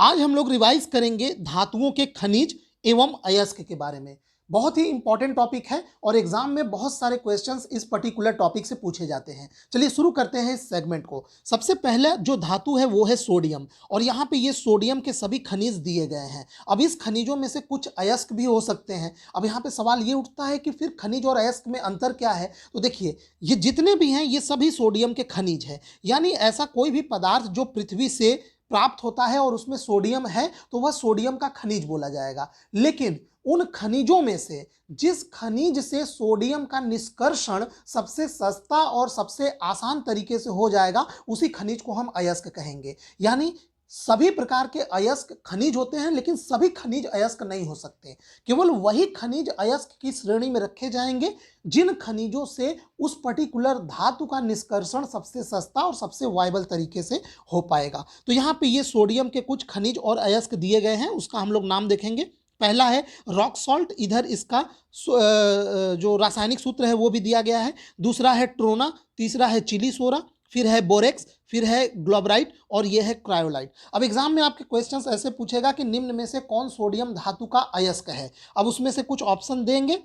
आज हम लोग रिवाइज करेंगे धातुओं के खनिज एवं अयस्क के बारे में। बहुत ही इंपॉर्टेंट टॉपिक है और एग्जाम में बहुत सारे क्वेश्चंस इस पर्टिकुलर टॉपिक से पूछे जाते हैं। चलिए शुरू करते हैं इस सेगमेंट को। सबसे पहले जो धातु है वो है सोडियम, और यहाँ पे ये सोडियम के सभी खनिज दिए गए हैं। अब इस खनिजों में से कुछ अयस्क भी हो सकते हैं। अब यहाँ पे सवाल ये उठता है कि फिर खनिज और अयस्क में अंतर क्या है। तो देखिए, ये जितने भी हैं ये सभी सोडियम के खनिज हैं। यानी ऐसा कोई भी पदार्थ जो पृथ्वी से प्राप्त होता है और उसमें सोडियम है तो वह सोडियम का खनिज बोला जाएगा। लेकिन उन खनिजों में से जिस खनिज से सोडियम का निष्कर्षण सबसे सस्ता और सबसे आसान तरीके से हो जाएगा उसी खनिज को हम अयस्क कहेंगे। यानी सभी प्रकार के अयस्क खनिज होते हैं, लेकिन सभी खनिज अयस्क नहीं हो सकते। केवल वही खनिज अयस्क की श्रेणी में रखे जाएंगे जिन खनिजों से उस पर्टिकुलर धातु का निष्कर्षण सबसे सस्ता और सबसे वायबल तरीके से हो पाएगा। तो यहाँ पे ये सोडियम के कुछ खनिज और अयस्क दिए गए हैं, उसका हम लोग नाम देखेंगे। पहला है रॉक सॉल्ट, इधर इसका जो रासायनिक सूत्र है वो भी दिया गया है। दूसरा है ट्रोना, तीसरा है चिली सोरा, फिर है बोरेक्स, फिर है ग्लोबराइट और ये है क्रायोलाइट। अब एग्जाम में आपके क्वेश्चंस ऐसे पूछेगा कि निम्न में से कौन सोडियम धातु का अयस्क है। अब उसमें से कुछ ऑप्शन देंगे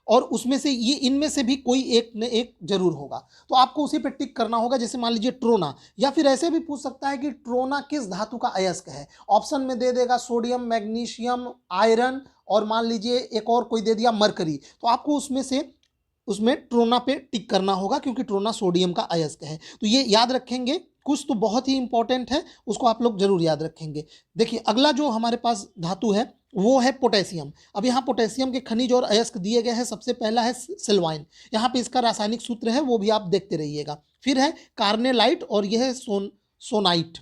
और उसमें से ये इनमें से भी कोई एक न एक जरूर होगा, तो आपको उसी पे टिक करना होगा। जैसे मान लीजिए ट्रोना, या फिर ऐसे भी पूछ सकता है कि ट्रोना किस धातु का अयस्क है। ऑप्शन में दे देगा सोडियम, मैग्नीशियम, आयरन और मान लीजिए एक और कोई दे दिया मरकरी, तो आपको उसमें ट्रोना पे टिक करना होगा क्योंकि ट्रोना सोडियम का अयस्क है। तो ये याद रखेंगे, कुछ तो बहुत ही इंपॉर्टेंट है उसको आप लोग जरूर याद रखेंगे। देखिए अगला जो हमारे पास धातु है वो है पोटेशियम। अब यहाँ पोटेशियम के खनिज और अयस्क दिए गए हैं। सबसे पहला है सिल्वाइन, यहाँ पे इसका रासायनिक सूत्र है वो भी आप देखते रहिएगा। फिर है कार्नेलाइट और यह है सोनाइट।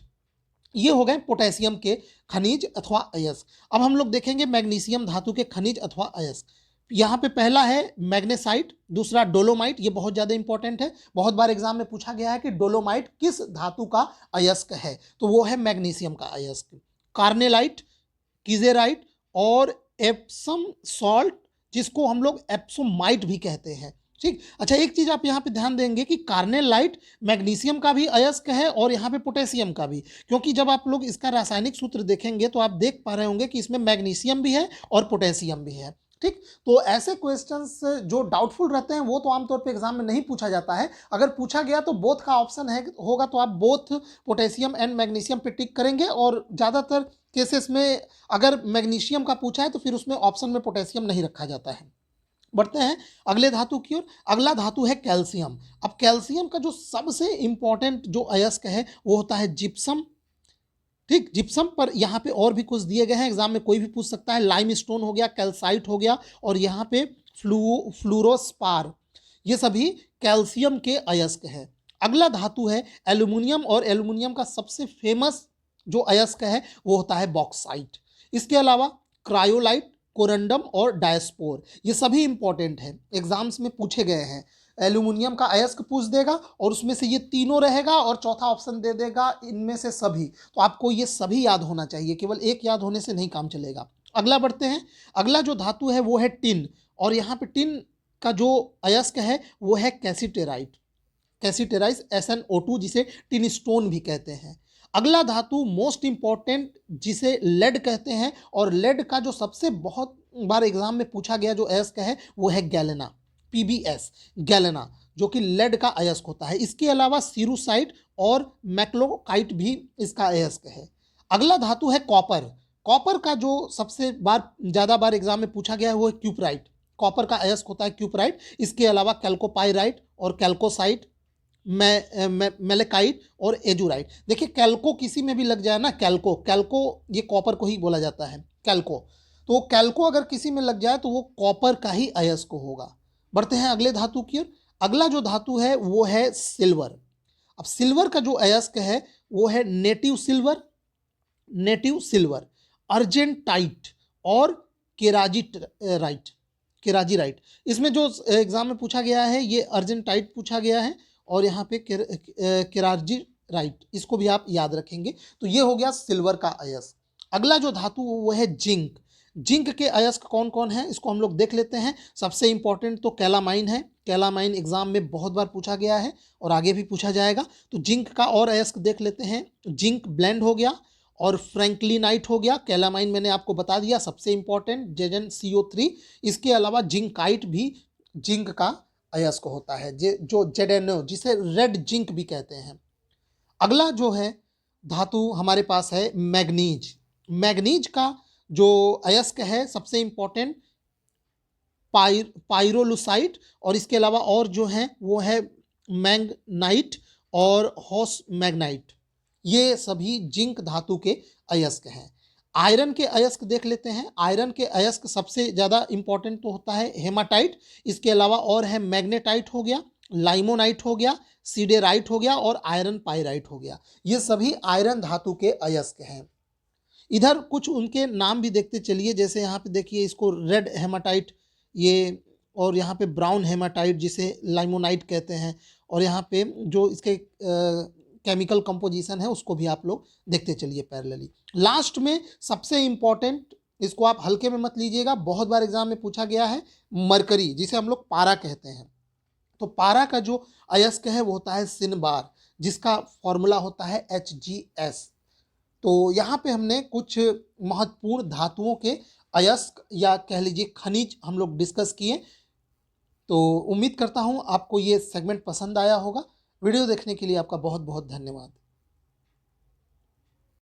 ये हो गए पोटेशियम के खनिज अथवा अयस्क। अब हम लोग देखेंगे मैग्नीशियम धातु के खनिज अथवा अयस्क। यहाँ पे पहला है मैग्नेसाइट, दूसरा डोलोमाइट। ये बहुत ज़्यादा इंपॉर्टेंट है, बहुत बार एग्जाम में पूछा गया है कि डोलोमाइट किस धातु का अयस्क है, तो वो है मैग्नीशियम का अयस्क। कार्नेलाइट, कीजेराइट और एप्सम सॉल्ट, जिसको हम लोग एप्सोमाइट भी कहते हैं। ठीक, अच्छा एक चीज आप यहाँ पे ध्यान देंगे कि कार्नेलाइट मैग्नीशियम का भी अयस्क है और यहाँ पे पोटेशियम का भी, क्योंकि जब आप लोग इसका रासायनिक सूत्र देखेंगे तो आप देख पा रहे होंगे कि इसमें मैग्नीशियम भी है और पोटेशियम भी है। ठीक, तो ऐसे क्वेश्चंस जो डाउटफुल रहते हैं वो तो आमतौर पे एग्जाम में नहीं पूछा जाता है। अगर पूछा गया तो बोथ का ऑप्शन है होगा, तो आप बोथ पोटेशियम एंड मैग्नीशियम पे टिक करेंगे। और ज़्यादातर केसेस में अगर मैग्नीशियम का पूछा है तो फिर उसमें ऑप्शन में पोटेशियम नहीं रखा जाता है। बढ़ते हैं अगले धातु की ओर। अगला धातु है कैल्शियम। अब कैल्शियम का जो सबसे इंपॉर्टेंट जो अयस्क है वो होता है जिप्सम। ठीक, जिप्सम पर यहाँ पे और भी कुछ दिए गए हैं, एग्जाम में कोई भी पूछ सकता है। लाइम स्टोन हो गया, कैल्साइट हो गया और यहाँ पे फ्लूरोस्पार, ये सभी कैल्शियम के अयस्क हैं। अगला धातु है एल्यूमिनियम, और एल्यूमिनियम का सबसे फेमस जो अयस्क है वो होता है बॉक्साइट। इसके अलावा क्रायोलाइट, कोरंडम और डायस्पोर, ये सभी इंपॉर्टेंट हैं, एग्जाम्स में पूछे गए हैं। एल्यूमिनियम का अयस्क पूछ देगा और उसमें से ये तीनों रहेगा और चौथा ऑप्शन दे देगा इनमें से सभी। तो आपको ये सभी याद होना चाहिए, केवल एक याद होने से नहीं काम चलेगा। अगला बढ़ते हैं। अगला जो धातु है वो है टिन, और यहाँ पे टिन का जो अयस्क है वो है कैसीटेराइट, कैसीटेराइस SnO2, जिसे टिन स्टोन भी कहते हैं। अगला धातु मोस्ट इंपॉर्टेंट जिसे लेड कहते हैं, और लेड का जो सबसे बहुत बार एग्जाम में पूछा गया जो अयस्क है वो है गैलेना, PbS गैलेना, जो कि लेड का अयस्क होता है। इसके अलावा सीरूसाइट और मैक्लोकाइट भी इसका अयस्क है। अगला धातु है कॉपर। कॉपर का जो सबसे ज़्यादा बार एग्जाम में पूछा गया है वो है क्यूपराइट। कॉपर का अयस्क होता है क्यूपराइट। इसके अलावा कैल्कोपाइराइट और कैल्कोसाइट, मेलेकाइट और एजुराइट। देखिए कैल्को किसी में भी लग जाए ना, कैल्को कैल्को ये कॉपर को ही बोला जाता है, कैल्को। तो कैल्को अगर किसी में लग जाए तो वो कॉपर का ही अयस्क होगा। बढ़ते हैं अगले धातु की ओर। अगला जो धातु है वो है सिल्वर। अब सिल्वर का जो अयस्क है वो है नेटिव सिल्वर, अर्जेंटाइट और केराजीराइट, केराजीराइट। इसमें जो एग्जाम में पूछा गया है ये अर्जेंटाइट पूछा गया है, और यहाँ पे केराजीराइट, इसको भी आप याद रखेंगे। तो ये हो गया सिल्वर का अयस्क। अगला जो धातु वो है जिंक। जिंक के अयस्क कौन कौन है इसको हम लोग देख लेते हैं। सबसे इंपॉर्टेंट तो कैलामाइन है, कैलामाइन एग्जाम में बहुत बार पूछा गया है और आगे भी पूछा जाएगा। तो जिंक का और अयस्क देख लेते हैं। जिंक ब्लेंड हो गया, और फ्रैंकलिनाइट हो गया, कैलामाइन मैंने आपको बता दिया सबसे इंपॉर्टेंट, ZnCO3। इसके अलावा जिंकाइट भी जिंक का अयस्क होता है, जो ZnO, जिसे रेड जिंक भी कहते हैं। अगला जो है धातु हमारे पास है मैग्नीज। मैग्नीज का जो अयस्क है सबसे इंपॉर्टेंट पाइरोलुसाइट, और इसके अलावा और जो है वो है मैग्नाइट और हॉस मैग्नाइट। ये सभी जिंक धातु के अयस्क हैं। आयरन के अयस्क देख लेते हैं। आयरन के अयस्क सबसे ज़्यादा इंपॉर्टेंट तो होता है हेमाटाइट, इसके अलावा और है मैग्नेटाइट हो गया, लाइमोनाइट हो गया, सीडेराइट हो गया और आयरन पाइराइट हो गया। ये सभी आयरन धातु के अयस्क हैं। इधर कुछ उनके नाम भी देखते चलिए, जैसे यहाँ पे देखिए इसको रेड हेमाटाइट, ये, और यहाँ पे ब्राउन हेमाटाइट जिसे लाइमोनाइट कहते हैं, और यहाँ पे जो इसके केमिकल कंपोजिशन है उसको भी आप लोग देखते चलिए पैरेलली। लास्ट में सबसे इंपॉर्टेंट, इसको आप हल्के में मत लीजिएगा, बहुत बार एग्जाम में पूछा गया है, मरकरी, जिसे हम लोग पारा कहते हैं। तो पारा का जो अयस्क है वो होता है सिनबार, जिसका फॉर्मूला होता है HgS। तो यहाँ पे हमने कुछ महत्वपूर्ण धातुओं के अयस्क या कह लीजिए खनिज हम लोग डिस्कस किए। तो उम्मीद करता हूँ आपको ये सेगमेंट पसंद आया होगा। वीडियो देखने के लिए आपका बहुत बहुत धन्यवाद।